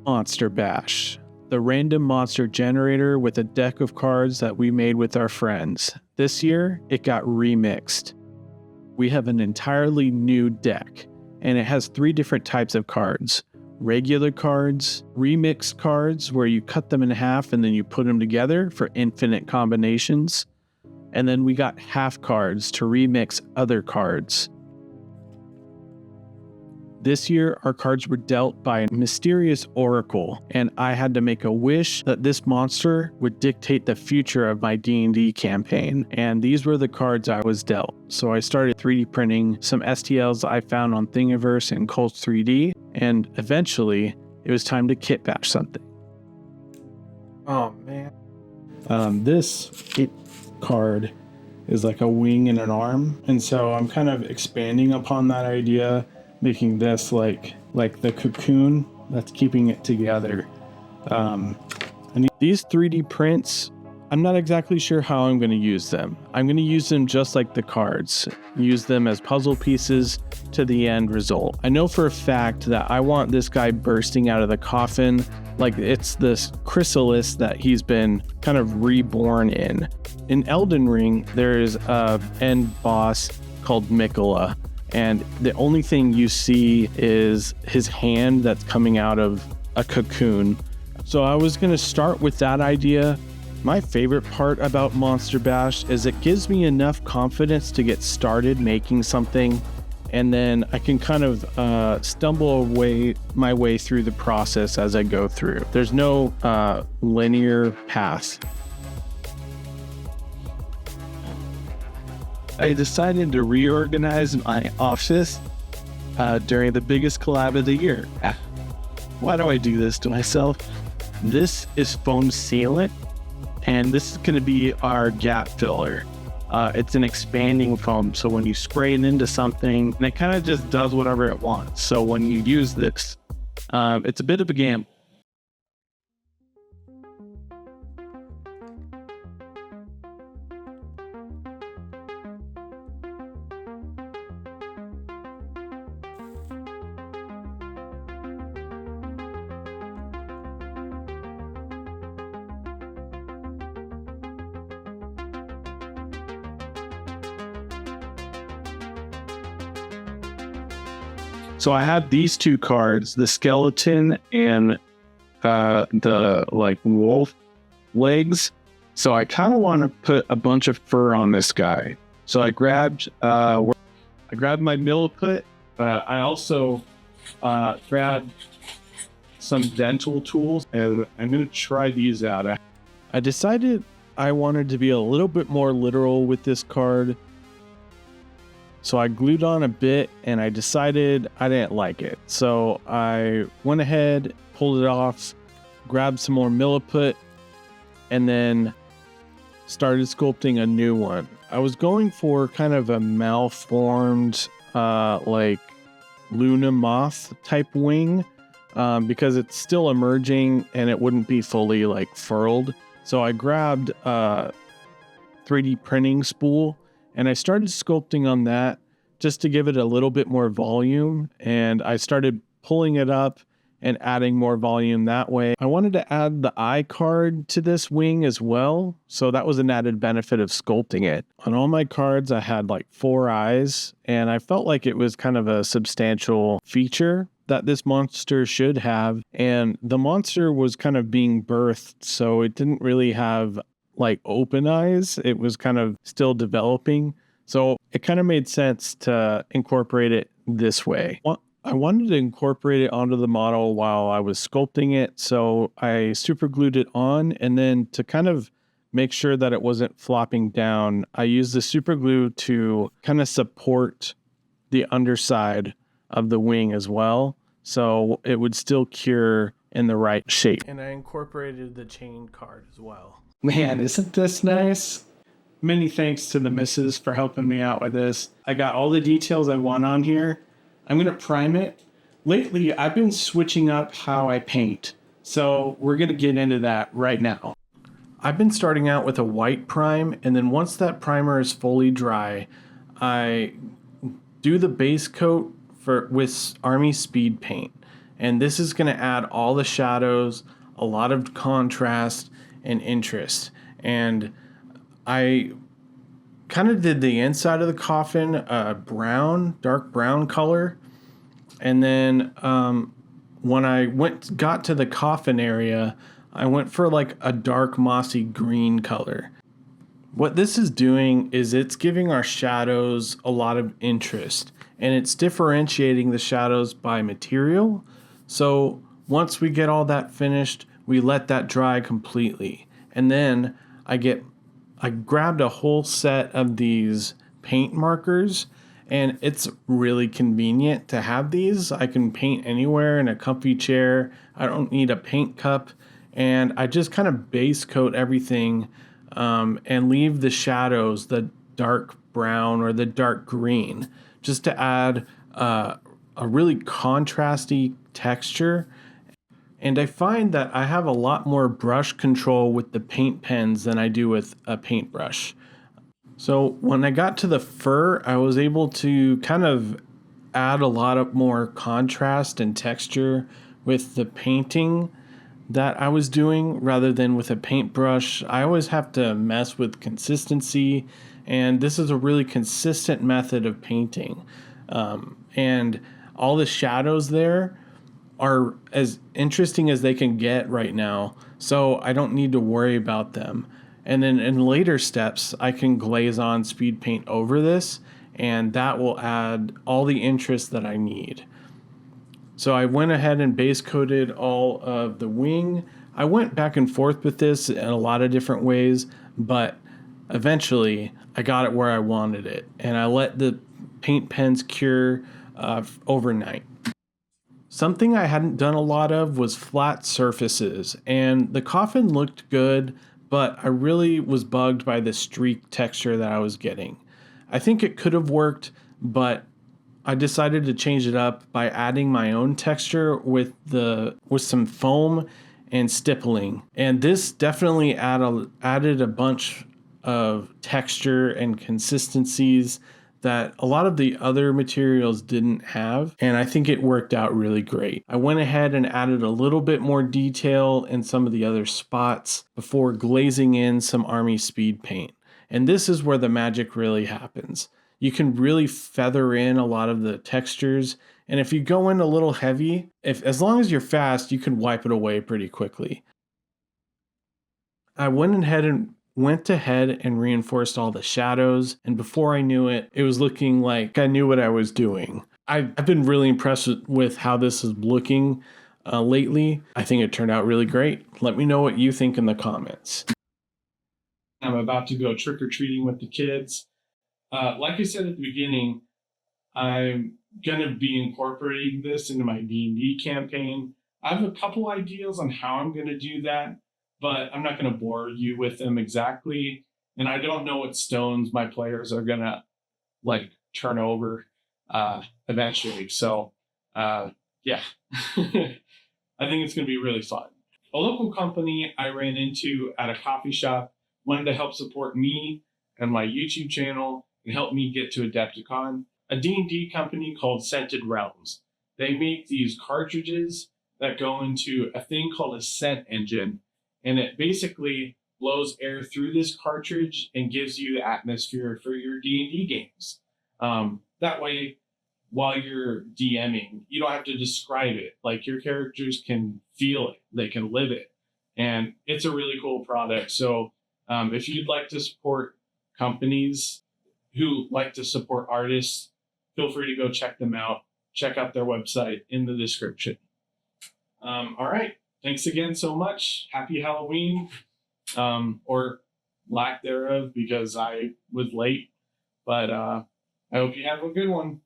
Monster Bash, the random monster generator with a deck of cards that we made with our friends. This year, it got remixed. We have an entirely new deck, and it has 3 different types of cards. Regular cards, remixed cards where you cut them in half and then you put them together for infinite combinations. And then we got half cards to remix other cards. This year, our cards were dealt by a mysterious oracle, and I had to make a wish that this monster would dictate the future of my D&D campaign, and these were the cards I was dealt. So I started 3D printing some STLs I found on Thingiverse and Cult 3D, and eventually, it was time to kit bash something. Oh man. This card is like a wing and an arm, and so I'm kind of expanding upon that idea, making this like the cocoon that's keeping it together. And these 3D prints, I'm not exactly sure how I'm going to use them. I'm going to use them just like the cards, use them as puzzle pieces to the end result. I know for a fact that I want this guy bursting out of the coffin like it's this chrysalis that he's been kind of reborn in. In Elden Ring, there's an end boss called Mikola, and the only thing you see is his hand that's coming out of a cocoon. So I was going to start with that idea. My favorite part about Monster Bash is it gives me enough confidence to get started making something, and then I can kind of stumble my way through the process as I go through. There's no linear path. I decided to reorganize my office during the biggest collab of the year. Why do I do this to myself? This is foam sealant, and this is going to be our gap filler. It's an expanding foam, so when you spray it into something, it kind of just does whatever it wants. So when you use this, it's a bit of a gamble. So I have these 2 cards, the skeleton and the like wolf legs. So I kind of want to put a bunch of fur on this guy. So I grabbed my milliput. I also grabbed some dental tools, and I'm going to try these out. I decided I wanted to be a little bit more literal with this card. So I glued on a bit, and I decided I didn't like it. So I went ahead, pulled it off, grabbed some more milliput, and then started sculpting a new one. I was going for kind of a malformed, like Luna moth type wing, because it's still emerging and it wouldn't be fully like furled. So I grabbed a 3D printing spool, and I started sculpting on that just to give it a little bit more volume. And I started pulling it up and adding more volume that way. I wanted to add the eye card to this wing as well. So that was an added benefit of sculpting it. On all my cards, I had like 4 eyes, and I felt like it was kind of a substantial feature that this monster should have. And the monster was kind of being birthed, so it didn't really have like open eyes. It was kind of still developing. So it kind of made sense to incorporate it this way. I wanted to incorporate it onto the model while I was sculpting it. So I super glued it on, and then to kind of make sure that it wasn't flopping down, I used the super glue to kind of support the underside of the wing as well, so it would still cure in the right shape. And I incorporated the chain card as well. Man, isn't this nice? Many thanks to the missus for helping me out with this. I got all the details I want on here. I'm going to prime it. Lately, I've been switching up how I paint, so we're going to get into that right now. I've been starting out with a white prime, and then once that primer is fully dry, I do the base coat with Army Speed Paint. And this is going to add all the shadows, a lot of contrast and interest. And I kind of did the inside of the coffin dark brown color. And then when I got to the coffin area, I went for like a dark mossy green color. What this is doing is it's giving our shadows a lot of interest, and it's differentiating the shadows by material. So once we get all that finished, we let that dry completely. And then I grabbed a whole set of these paint markers, and it's really convenient to have these. I can paint anywhere in a comfy chair. I don't need a paint cup, and I just kind of base coat everything and leave the shadows the dark brown or the dark green, just to add a really contrasty texture. And I find that I have a lot more brush control with the paint pens than I do with a paintbrush. So when I got to the fur, I was able to kind of add a lot of more contrast and texture with the painting that I was doing rather than with a paintbrush. I always have to mess with consistency, and this is a really consistent method of painting. And all the shadows there are as interesting as they can get right now, so I don't need to worry about them. And then in later steps, I can glaze on speed paint over this, and that will add all the interest that I need. So I went ahead and base coated all of the wing. I went back and forth with this in a lot of different ways, but eventually I got it where I wanted it, and I let the paint pens cure overnight. Something I hadn't done a lot of was flat surfaces, and the coffin looked good, but I really was bugged by the streak texture that I was getting. I think it could have worked, but I decided to change it up by adding my own texture with some foam and stippling. And this definitely added a bunch of texture and consistencies that a lot of the other materials didn't have, and I think it worked out really great. I went ahead and added a little bit more detail in some of the other spots before glazing in some army speed paint. And this is where the magic really happens. You can really feather in a lot of the textures, and if you go in a little heavy, as long as you're fast, you can wipe it away pretty quickly. I went ahead and reinforced all the shadows, and before I knew it, it was looking like I knew what I was doing. I've been really impressed with how this is looking lately. I think it turned out really great. Let me know what you think in the comments. I'm about to go trick-or-treating with the kids. Like I said at the beginning, I'm going to be incorporating this into my D&D campaign. I have a couple ideas on how I'm going to do that, but I'm not going to bore you with them exactly. And I don't know what stones my players are going to turn over eventually. So, yeah, I think it's going to be really fun. A local company I ran into at a coffee shop wanted to help support me and my YouTube channel and help me get to Adepticon. A D&D company called Scented Realms. They make these cartridges that go into a thing called a scent engine, and it basically blows air through this cartridge and gives you the atmosphere for your D&D games. That way, while you're DMing, you don't have to describe it. Like, your characters can feel it, they can live it, and it's a really cool product. So if you'd like to support companies who like to support artists, feel free to go check them out. Check out their website in the description. All right. Thanks again so much. Happy Halloween, or lack thereof, because I was late. But I hope you have a good one.